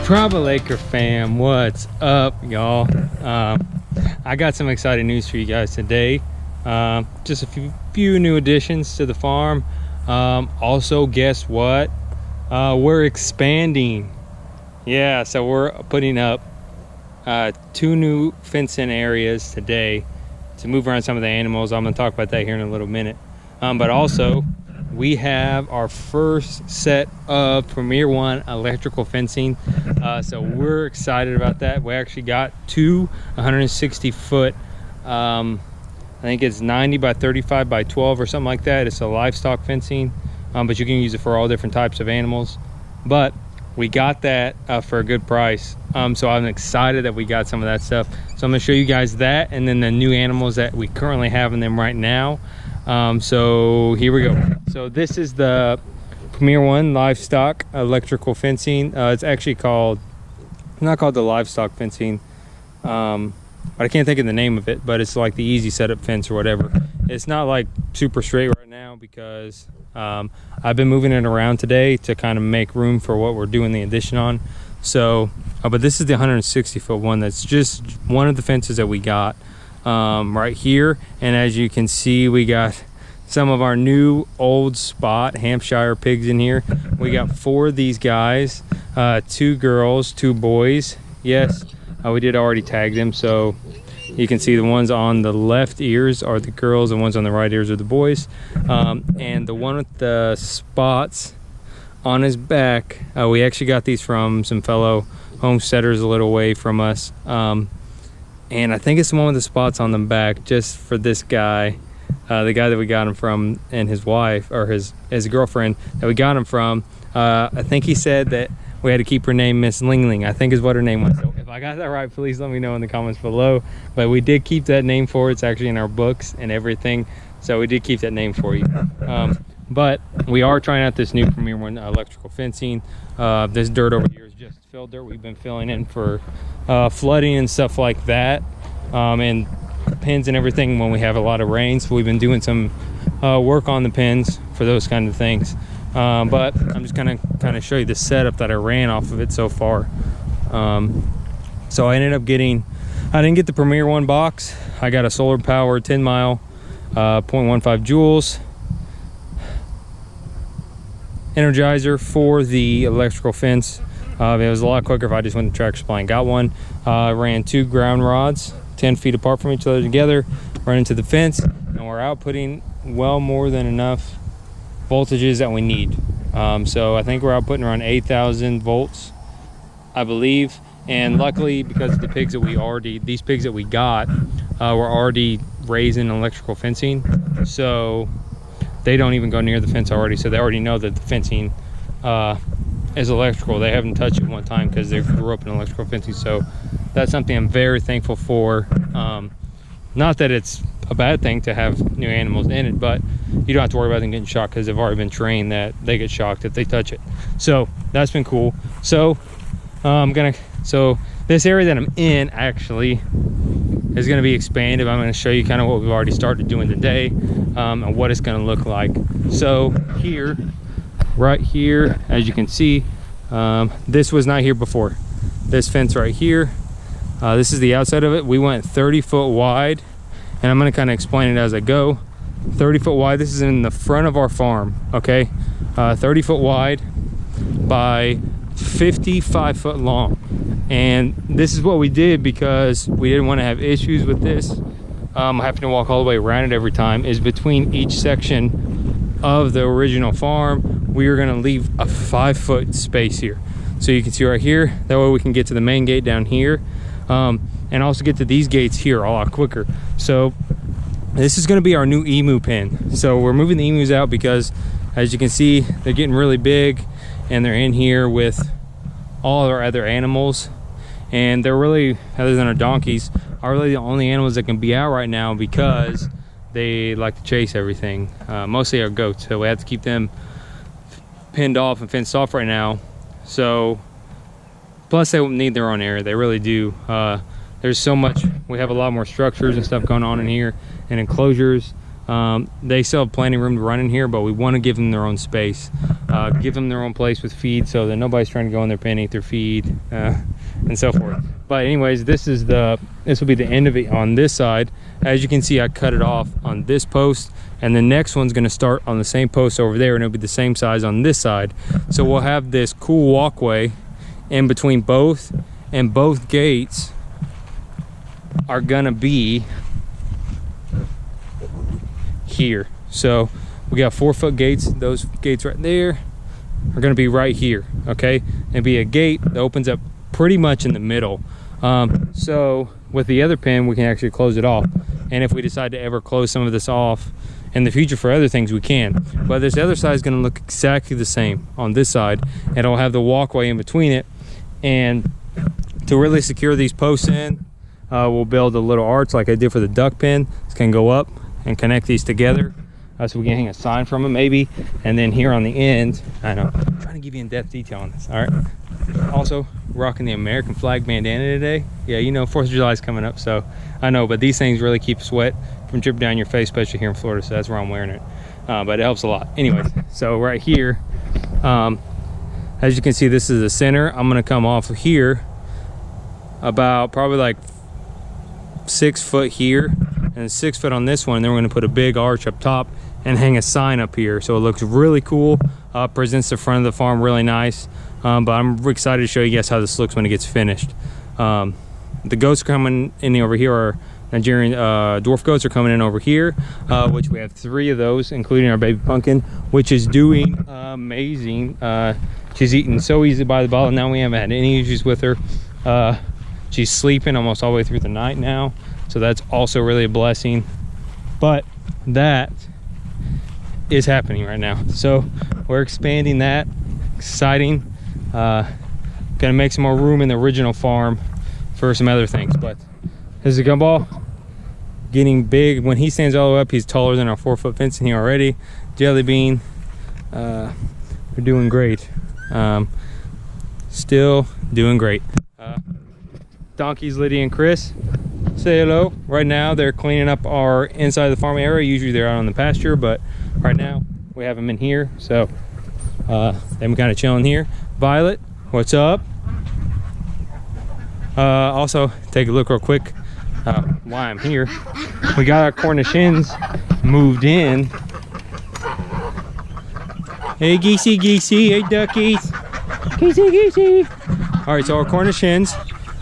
Tribal Acre Fam, what's up, y'all? I got some exciting news for you guys today. Just a few new additions to the farm. Also, guess what? We're expanding. Yeah, so we're putting up 2 new fencing areas today to move around some of the animals. I'm gonna talk about that here in a little minute. But also, we have our first set of Premier One electrical fencing. So we're excited about that. We actually got 2 160 foot, I think it's 90 by 35 by 12 or something like that. It's a livestock fencing, but you can use it for all different types of animals. But we got that for a good price. So I'm excited that we got some of that stuff. So I'm gonna show you guys that, and then the new animals that we currently have in them right now. So here we go. So this is the Premier One livestock electrical fencing. It's actually called, not called the livestock fencing, but I can't think of the name of it, but it's like the easy setup fence or whatever. It's not like super straight right now because I've been moving it around today to kind of make room for what we're doing the addition on. So but this is the 160 foot one. That's just one of the fences that we got right here. And as you can see, we got some of our new old spot Hampshire pigs in here. We got 4 of these guys, 2 girls, 2 boys. Yes, we did already tag them, so you can see the ones on the left ears are the girls, the ones on the right ears are the boys. And the one with the spots on his back, we actually got these from some fellow homesteaders a little way from us. And I think it's the one with the spots on the back just for this guy. The guy that we got him from, and his wife, or his girlfriend that we got him from, I think he said that we had to keep her name Miss Ling Ling, I think is what her name was. So if I got that right, please let me know in the comments below. But we did keep that name for her. It's actually in our books and everything, so we did keep that name for you. But we are trying out this new Premier One electrical fencing. This dirt over here is just fill dirt we've been filling in for flooding and stuff like that, and pins and everything when we have a lot of rain. So we've been doing some work on the pins for those kind of things. But I'm just gonna kind of show you the setup that I ran off of it so far. So I ended up getting, I didn't get the Premier One box. I got a solar powered 10 mile 0.15 joules energizer for the electrical fence. It was a lot quicker if I just went to Tractor Supply and got one. Ran 2 ground rods 10 feet apart from each other together, run into the fence, and we're outputting well more than enough voltages that we need. So I think we're outputting around 8,000 volts, I believe. And luckily, because the pigs that these pigs that we got were already raised in electrical fencing, so they don't even go near the fence already. So they already know that the fencing is electrical. They haven't touched it one time because they grew up in electrical fencing. So that's something I'm very thankful for. Not that it's a bad thing to have new animals in it, but you don't have to worry about them getting shocked because they've already been trained that they get shocked if they touch it. So that's been cool. So so this area that I'm in actually is going to be expanded. I'm going to show you kind of what we've already started doing today, and what it's going to look like. So here, right here, as you can see, this was not here before. This fence right here, this is the outside of it. We went 30 foot wide, and I'm going to kind of explain it as I go. 30 foot wide. This is in the front of our farm, okay? 30 foot wide by 55 foot long. And this is what we did because we didn't want to have issues with this having to walk all the way around it every time. Is between each section of the original farm, we are going to leave a 5 foot space here. So you can see right here, that way we can get to the main gate down here, and also get to these gates here a lot quicker. So this is going to be our new emu pen. So we're moving the emus out because, as you can see, they're getting really big, and they're in here with all our other animals, and they're really, other than our donkeys, are really the only animals that can be out right now because they like to chase everything. Mostly our goats, so we have to keep them pinned off and fenced off right now. So plus they need their own area, they really do. There's so much, we have a lot more structures and stuff going on in here, and enclosures. They still have plenty of room to run in here, but we want to give them their own space, give them their own place with feed, so that nobody's trying to go in their pen, eat their feed, and so forth. But anyways, this will be the end of it on this side. As you can see, I cut it off on this post, and the next one's going to start on the same post over there, and it'll be the same size on this side. So we'll have this cool walkway in between both, and both gates are gonna be here. So we got 4-foot gates. Those gates right there are gonna be right here, okay? And be a gate that opens up pretty much in the middle. So with the other pen, we can actually close it off. And if we decide to ever close some of this off in the future for other things, we can. But this other side is gonna look exactly the same on this side, and it'll have the walkway in between it. And to really secure these posts in, we'll build a little arch like I did for the duck pen. It's gonna go up and connect these together, so we can hang a sign from them maybe. And then here on the end, I know, I'm trying to give you in-depth detail on this. All right. Also rocking the American flag bandana today. Yeah, you know, 4th of July is coming up, so I know, but these things really keep sweat from dripping down your face, especially here in Florida, so that's where I'm wearing it. But it helps a lot. Anyways, so right here, as you can see, this is the center. I'm gonna come off of here about probably like 6 foot here and 6 foot on this one. Then we're gonna put a big arch up top and hang a sign up here, so it looks really cool. Presents the front of the farm really nice. But I'm excited to show you guys how this looks when it gets finished. The goats coming in over here are Nigerian dwarf goats are coming in over here, which we have 3 of those, including our baby pumpkin, which is doing amazing. She's eating so easy by the bottle. Now we haven't had any issues with her. She's sleeping almost all the way through the night now, so that's also really a blessing. But that is happening right now, so we're expanding that. Exciting. Gonna make some more room in the original farm for some other things. But this is a gumball getting big. When he stands all the way up, he's taller than our 4-foot fence in here already. Jelly bean, we're doing great. Still doing great. Donkeys, Lydia and Chris, say hello. Right now they're cleaning up our inside of the farm area. Usually they're out on the pasture, but right now we have them in here, so them kind of chilling here. Violet, what's up? Also, take a look real quick why I'm here. We got our Cornish hens moved in. Hey geesey, geesey, hey duckies, geesey, geesey. All right, so our Cornish hens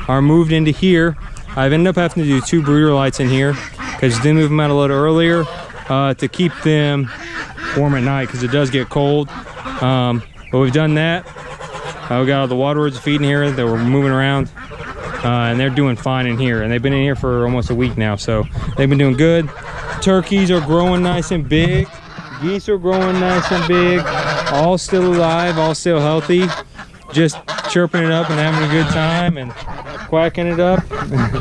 are moved into here. I've ended up having to do 2 brooder lights in here because they move them out a little earlier to keep them warm at night, because it does get cold. But we've done that. We got all the waterwords feeding here that we're moving around, and they're doing fine in here. And they've been in here for almost a week now, so they've been doing good. Turkeys are growing nice and big. Geese are growing nice and big. All still alive, all still healthy. Just chirping it up and having a good time and quacking it up.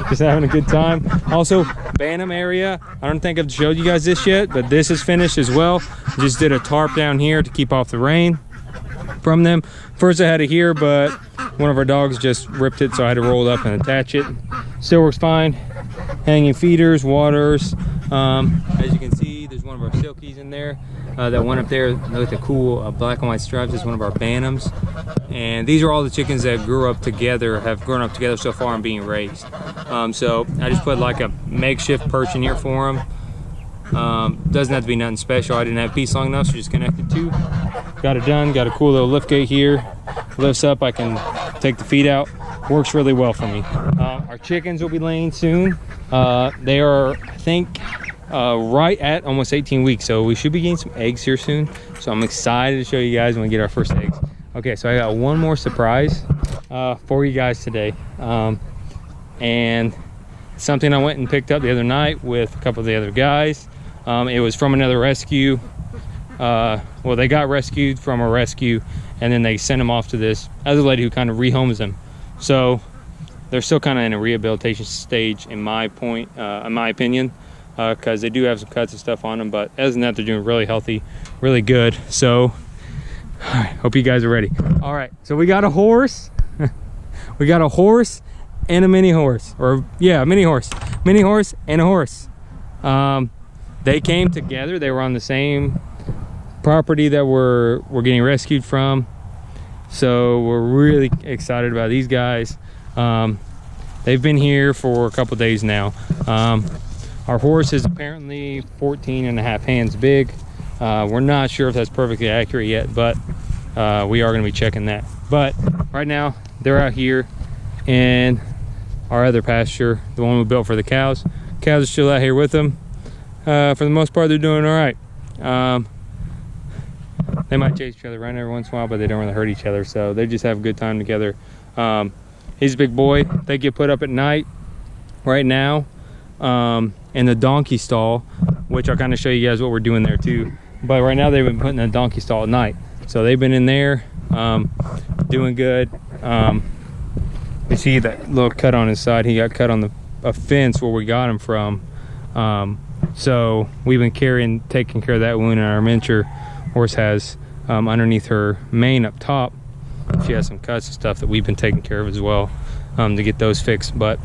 Just having a good time. Also, Bantam area. I don't think I've showed you guys this yet, but this is finished as well. Just did a tarp down here to keep off the rain from them. First I had it here, but one of our dogs just ripped it, so I had to roll it up and attach it. Still works fine. Hanging feeders, waters. As you can see, there's one of our silkies in there. That one up there with the cool black and white stripes is one of our bantams. And these are all the chickens that grew up together, have grown up together so far and being raised. So I just put like a makeshift perch in here for them. Doesn't have to be nothing special. I didn't have piece long enough, so just connected 2. Got it done. Got a cool little lift gate here. Lifts up, I can take the feet out. Works really well for me. Our chickens will be laying soon. They are, I think, right at almost 18 weeks, so we should be getting some eggs here soon. So I'm excited to show you guys when we get our first eggs. Okay, so I got one more surprise for you guys today, and something I went and picked up the other night with a couple of the other guys. It was from another rescue. Well, they got rescued from a rescue, and then they sent them off to this other lady who kind of rehomes them. So they're still kind of in a rehabilitation stage, in my opinion, because they do have some cuts and stuff on them. But other than that, they're doing really healthy, really good. So, all right, hope you guys are ready. All right, so we got a horse. We got a horse and a mini horse, or yeah, a mini horse and a horse. they came together. They were on the same property that we're getting rescued from, so we're really excited about these guys. They've been here for a couple days now. Our horse is apparently 14 and a half hands big. We're not sure if that's perfectly accurate yet, but we are going to be checking that. But right now they're out here in our other pasture, the one we built for the cows. Cows are still out here with them. For the most part, they're doing all right. They might chase each other around every once in a while, but they don't really hurt each other, so they just have a good time together. He's a big boy. They get put up at night right now in the donkey stall, which I'll kind of show you guys what we're doing there too. But right now they've been put in the donkey stall at night, so they've been in there doing good. You see that little cut on his side. He got cut on a fence where we got him from. So we've been taking care of that wound, and our miniature horse has underneath her mane up top, she has some cuts and stuff that we've been taking care of as well, to get those fixed. But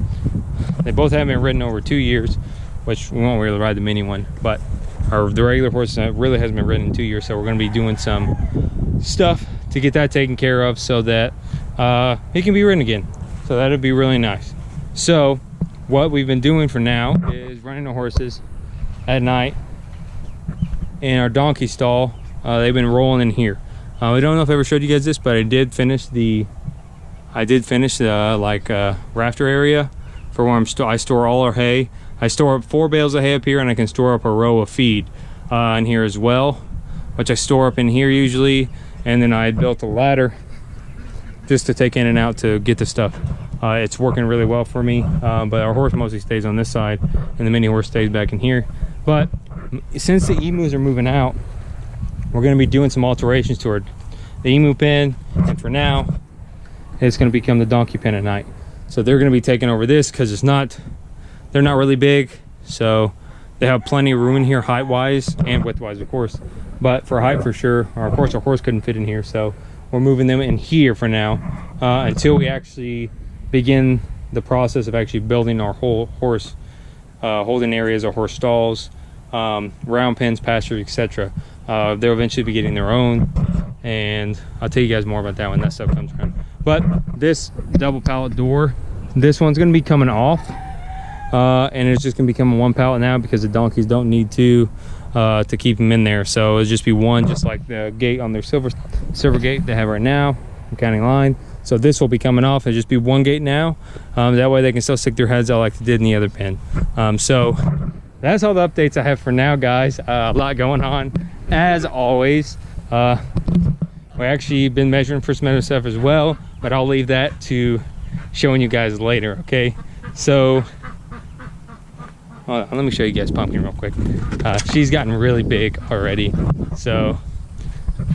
they both haven't been ridden over 2 years, which we won't really ride the mini one, but the regular horse really hasn't been ridden in 2 years, so we're going to be doing some stuff to get that taken care of so that he can be ridden again. So that'd be really nice. So what we've been doing for now is running the horses at night in our donkey stall. They've been rolling in here. I don't know if I ever showed you guys this, but I did finish the rafter area for where I store all our hay. I store up 4 bales of hay up here, and I can store up a row of feed in here as well, which I store up in here usually. And then I built a ladder just to take in and out to get the stuff. It's working really well for me, but our horse mostly stays on this side and the mini horse stays back in here. But since the emus are moving out, we're going to be doing some alterations to the emu pen, and for now it's going to become the donkey pen at night. So they're going to be taking over this because they're not really big, so they have plenty of room in here, height wise and width wise, of course, but for height for sure. Of course our horse couldn't fit in here, so we're moving them in here for now until we actually begin the process of actually building our whole horse holding areas, our horse stalls, round pens, pastures, etc. They'll eventually be getting their own, and I'll tell you guys more about that when that stuff comes around. But this double pallet door, this one's going to be coming off, and it's just going to become a 1 pallet now because the donkeys don't need to keep them in there. So it'll just be one, just like the gate on their silver gate they have right now, the counting line. So this will be coming off. It'll just be 1 gate now. That way they can still stick their heads out like they did in the other pen. So that's all the updates I have for now, guys. A lot going on as always. We actually been measuring for some other stuff as well, but I'll leave that to showing you guys later. Okay, so hold on, let me show you guys Pumpkin real quick. She's gotten really big already. So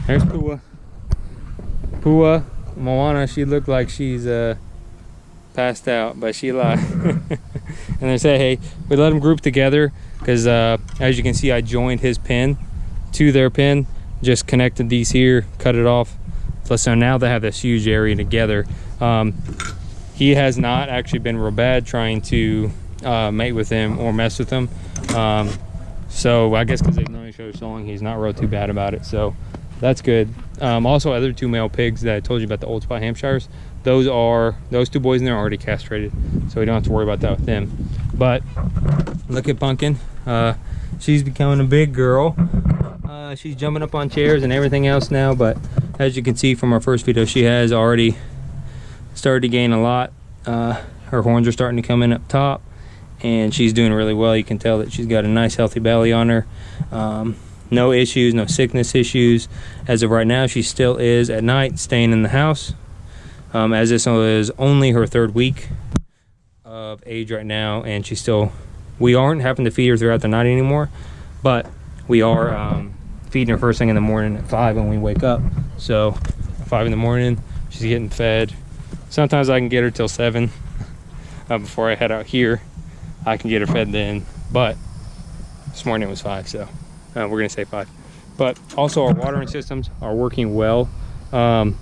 there's Pua. Moana, she looked like she's passed out, but she lied. And they say, hey, we let them group together because as you can see, I joined his pen to their pen, just connected these here, cut it off. So now they have this huge area together. He has not actually been real bad trying to mate with him or mess with him. So I guess because they've known each other so long, he's not real too bad about it. So that's good. Also, other 2 male pigs that I told you about, the Old Spot Hampshires, those 2 boys in there are already castrated, so we don't have to worry about that with them. But look at Pumpkin. She's becoming a big girl. She's jumping up on chairs and everything else now, but as you can see from our first video, she has already started to gain a lot. Her horns are starting to come in up top, and she's doing really well. You can tell that she's got a nice healthy belly on her. No issues, no sickness issues. As of right now, she still is at night staying in the house. As this is only her 3rd week of age right now, and we aren't having to feed her throughout the night anymore, but we are feeding her first thing in the morning at 5 when we wake up. So 5 in the morning, she's getting fed. Sometimes I can get her till 7 before I head out here. I can get her fed then, but this morning it was 5, so we're gonna say 5. But also our watering systems are working well. The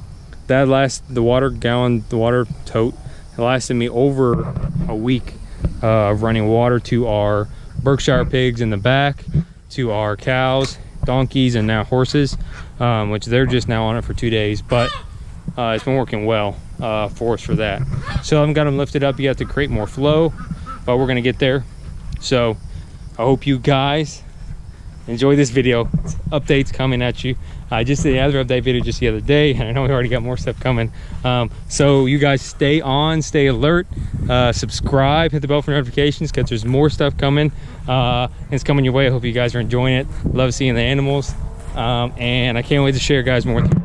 water tote lasted me over a week of running water to our Berkshire pigs in the back, to our cows, donkeys, and now horses, which they're just now on it for 2 days, but it's been working well for us for that. So I haven't got them lifted up yet to create more flow, but we're gonna get there. So I hope you guys enjoy this video. Updates coming at you. I just did the other update video just the other day, and I know we already got more stuff coming. So you guys stay on, stay alert, subscribe, hit the bell for notifications, because there's more stuff coming. It's coming your way. I hope you guys are enjoying it. Love seeing the animals, and I can't wait to share, guys, more with you.